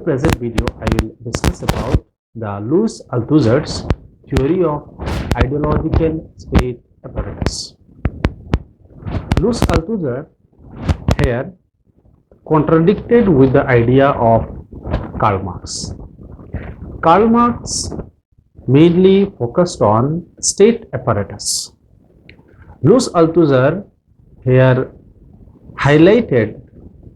present video, I will discuss about the Louis Althusser's theory of ideological state apparatus. Louis Althusser here contradicted with the idea of Karl Marx. Karl Marx mainly focused on state apparatus. Louis Althusser here highlighted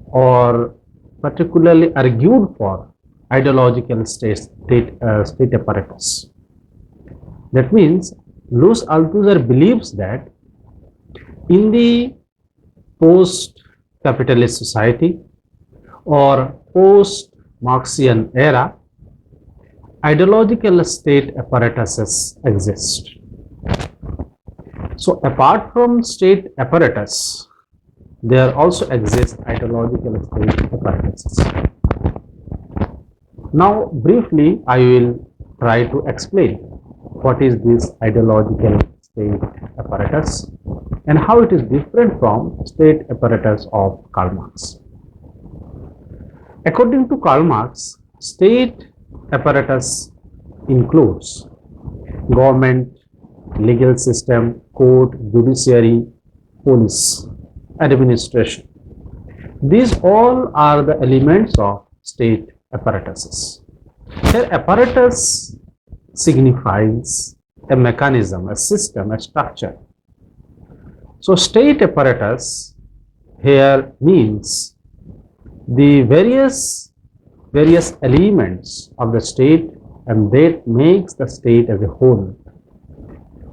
or particularly argued for ideological state apparatus. That means Louis Althusser believes that in the post-capitalist society or post-Marxian era, ideological state apparatuses exist. So apart from state apparatus, there also exist ideological state apparatuses. Now briefly I will try to explain what is this ideological state apparatus and how it is different from state apparatus of Karl Marx. According to Karl Marx, state apparatus includes government, legal system, court, judiciary, police, administration. These all are the elements of state apparatuses. Here apparatus signifies a mechanism, a system, a structure. So state apparatus here means the various elements of the state, and that makes the state as a whole.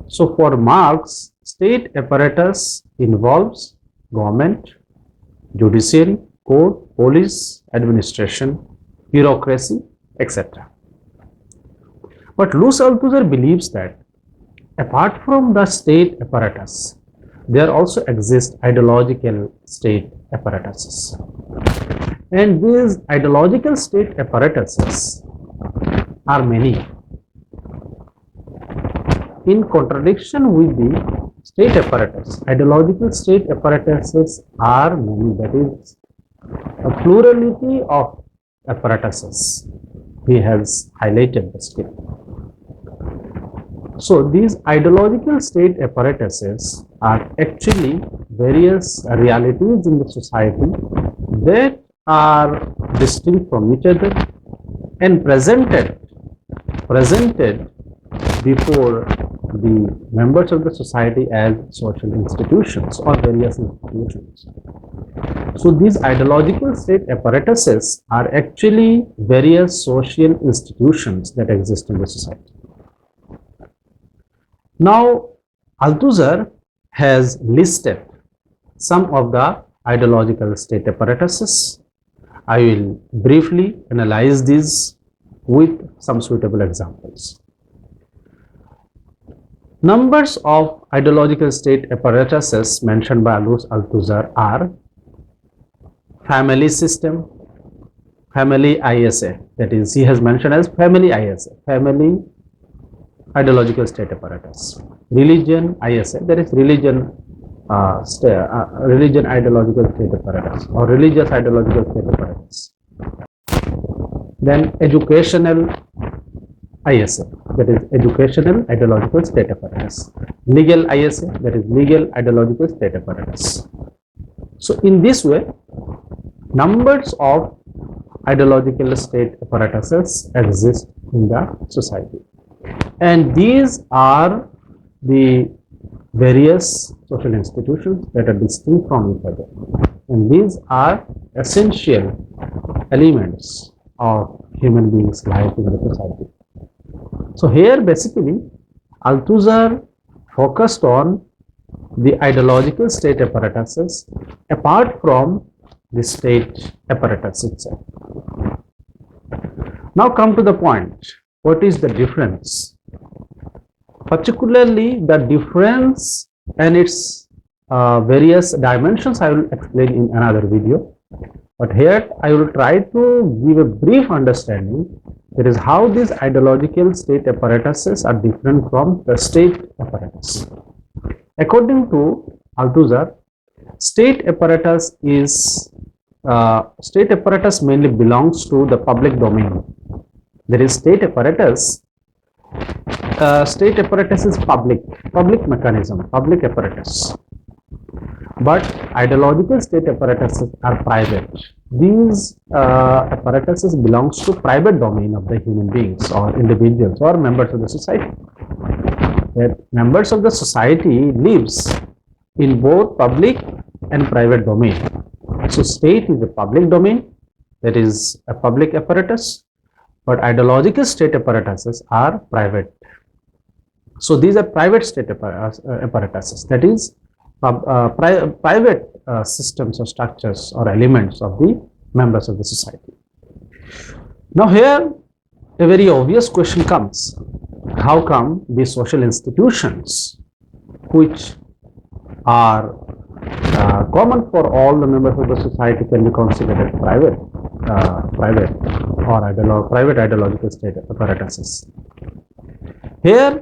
So for Marx, state apparatus involves government, judiciary, court, police, administration, bureaucracy, etc. But Louis Althusser believes that apart from the state apparatus, there also exist ideological state apparatuses. And these ideological state apparatuses are many. In contradiction with the state apparatus, ideological state apparatuses are many, that is a plurality of apparatuses. He has highlighted the skill. So these ideological state apparatuses are actually various realities in the society that are distinct from each other and presented before the members of the society as social institutions or various institutions. So these ideological state apparatuses are actually various social institutions that exist in the society. Now, Althusser has listed some of the ideological state apparatuses. I will briefly analyze these with some suitable examples. Numbers of ideological state apparatuses mentioned by Louis Althusser are family system, family ISA, that is he has mentioned as family ISA, family ideological state apparatus, religion ISA, that is religion religion ideological state apparatus or religious ideological state apparatus. Then educational ISA, that is educational ideological state apparatus. Legal ISA, that is legal ideological state apparatus. So in this way, numbers of ideological state apparatuses exist in the society. And these are the various social institutions that are distinct from each other. And these are essential elements of human beings' life in the society. So here basically Althusser focused on the ideological state apparatuses apart from the state apparatus itself. Now come to the point, what is the difference? Particularly the difference and its various dimensions I will explain in another video. But here I will try to give a brief understanding, that is how these ideological state apparatuses are different from the state apparatus. According to Althusser, state apparatus is state apparatus mainly belongs to the public domain. There is state apparatus. State apparatus is public mechanism, public apparatus. But ideological state apparatuses are private. These apparatuses belongs to private domain of the human beings or individuals or members of the society. That members of the society lives in both public and private domain. So state is a public domain, that is a public apparatus, but ideological state apparatuses are private. So these are private state apparatuses, that is private systems or structures or elements of the members of the society. Now here a very obvious question comes: how come these social institutions, which are common for all the members of the society, can be considered private ideological state apparatuses? Here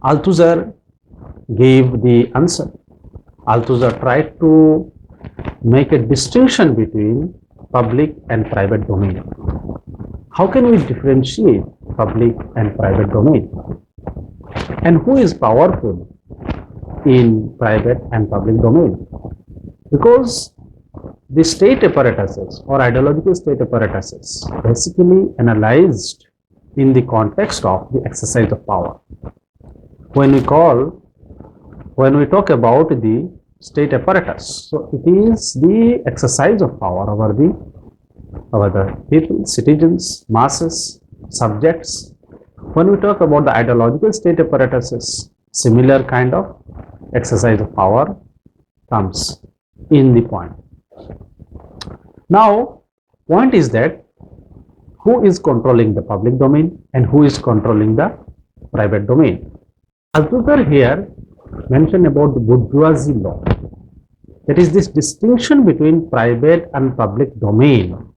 Althusser gave the answer. Althusser tried to make a distinction between public and private domain. How can we differentiate public and private domain? And who is powerful in private and public domain? Because the state apparatuses or ideological state apparatuses basically analyzed in the context of the exercise of power. When we talk about the state apparatus, so it is the exercise of power over the people, citizens, masses, subjects. When we talk about the ideological state apparatuses, similar kind of exercise of power comes in the point. Now, point is that who is controlling the public domain and who is controlling the private domain? Althusser here mentioned about the bourgeoisie law. That is, this distinction between private and public domain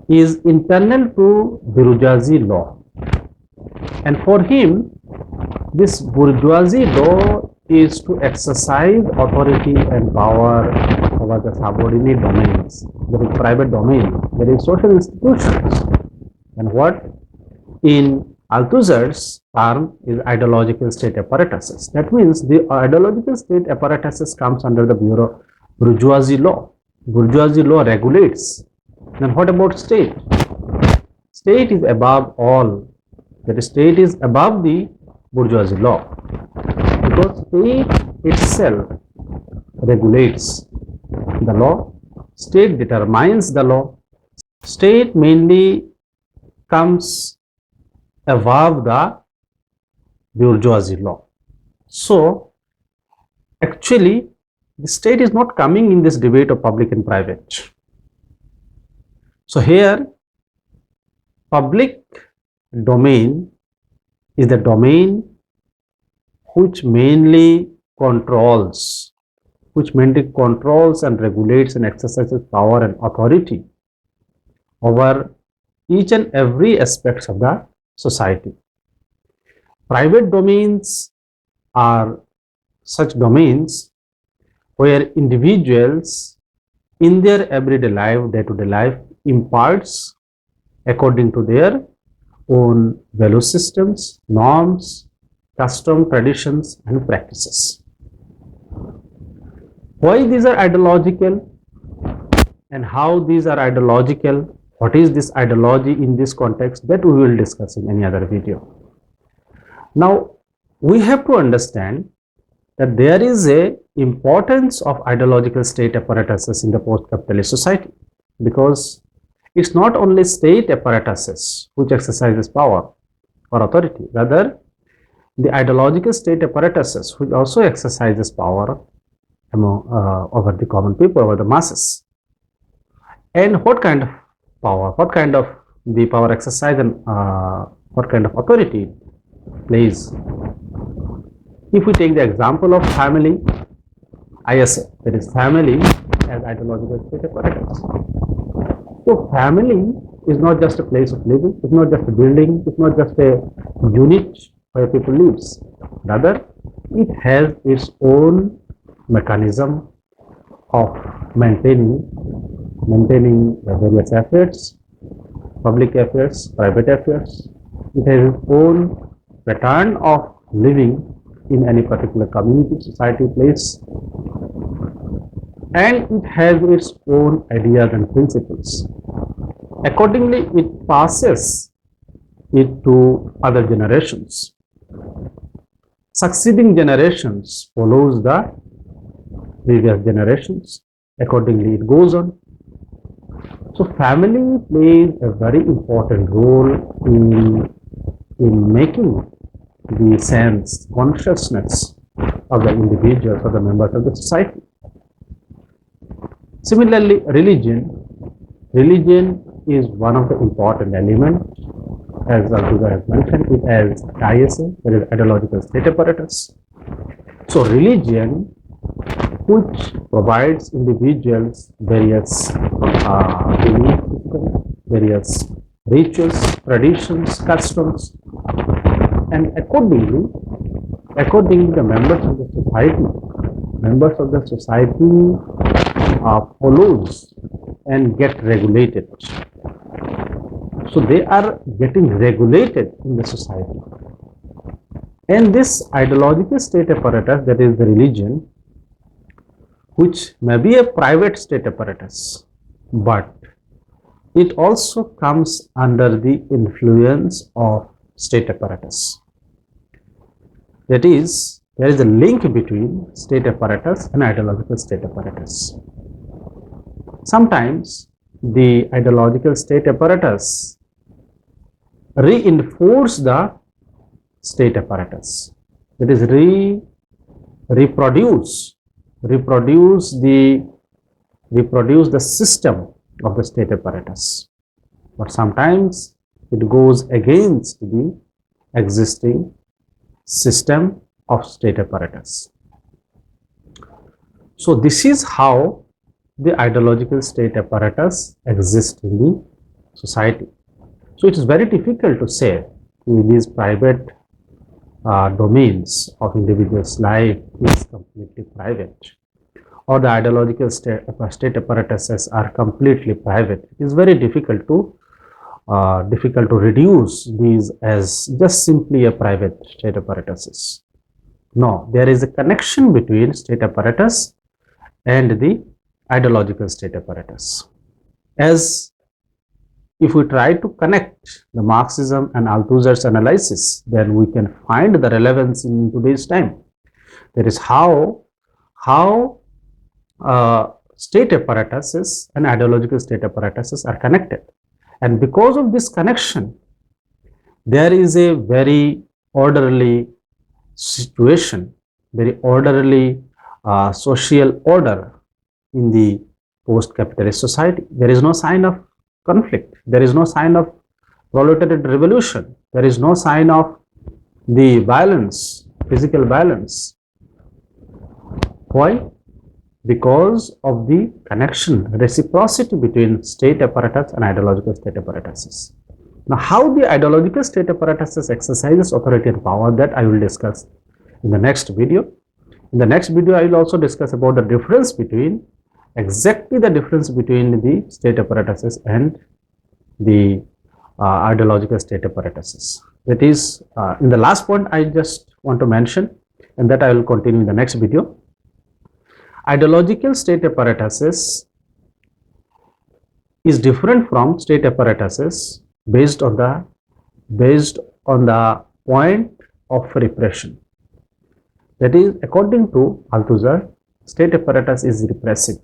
is internal to bourgeoisie law. And for him, this bourgeoisie law is to exercise authority and power over the subordinate domains. There is private domain, there is social institutions. And what in Althusser's term is ideological state apparatuses. That means the ideological state apparatuses comes under the bourgeoisie law. Bourgeoisie law regulates. Then what about state? State is above all. That is, state is above the bourgeoisie law, because state itself regulates the law. State determines the law. State mainly comes above the bourgeoisie law. So actually the state is not coming in this debate of public and private. So here public domain is the domain which mainly controls and regulates and exercises power and authority over each and every aspects of the society. Private domains are such domains where individuals in their everyday life, day-to-day life, imparts according to their own value systems, norms, custom, traditions and practices. Why these are ideological and how these are ideological? What is this ideology in this context? That we will discuss in any other video. Now, we have to understand that there is a importance of ideological state apparatuses in the post-capitalist society, because it's not only state apparatuses which exercises power or authority, rather the ideological state apparatuses which also exercises power over the common people, over the masses. And what kind of power, what kind of the power exercise and what kind of authority plays? If we take the example of family, ISA, that is family as ideological state apparatus. So family is not just a place of living, it's not just a building, it's not just a unit where people lives. Rather, it has its own mechanism, of maintaining the various affairs, public affairs, private affairs. It has its own pattern of living in any particular community, society, place, and it has its own ideas and principles. Accordingly, it passes it to other generations. Succeeding generations follows the previous generations. Accordingly, it goes on. So, family plays a very important role in making the sense, consciousness of the individuals or the members of the society. Similarly, religion is one of the important elements, as Althusser has mentioned it as ISA, that is ideological state apparatus. So, religion, which provides individuals various beliefs, various rituals, traditions, customs, and accordingly, the members of the society follows and get regulated. So they are getting regulated in the society. And this ideological state apparatus, that is the religion, which may be a private state apparatus, but it also comes under the influence of state apparatus. That is, there is a link between state apparatus and ideological state apparatus. Sometimes the ideological state apparatus reinforce the state apparatus. That is, reproduce the system of the state apparatus. But sometimes it goes against the existing system of state apparatus. So this is how the ideological state apparatus exists in the society. So it is very difficult to say these private domains of individuals' life is completely private, or the ideological state apparatuses are completely private. It is very difficult to reduce these as just simply a private state apparatuses. No, there is a connection between state apparatus and the ideological state apparatus. As if we try to connect the Marxism and Althusser's analysis, then we can find the relevance in today's time. That is how state apparatuses and ideological state apparatuses are connected. And because of this connection, there is a very orderly situation, very orderly social order in the post-capitalist society. There is no sign of conflict. There is no sign of proletariat revolution. There is no sign of the violence, physical violence. Why? Because of the connection, reciprocity between state apparatus and ideological state apparatuses. Now, how the ideological state apparatuses exercises authority and power, that I will discuss in the next video. In the next video, I will also discuss about the difference between the state apparatuses and the ideological state apparatuses. That is, in the last point I just want to mention, and that I will continue in the next video. Ideological state apparatuses is different from state apparatuses based on the point of repression. That is, according to Althusser, state apparatus is repressive.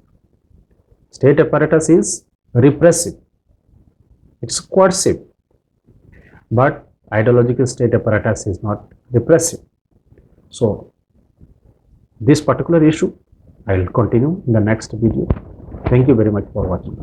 State apparatus is repressive. It's coercive. But ideological state apparatus is not repressive. So, this particular issue I will continue in the next video. Thank you very much for watching.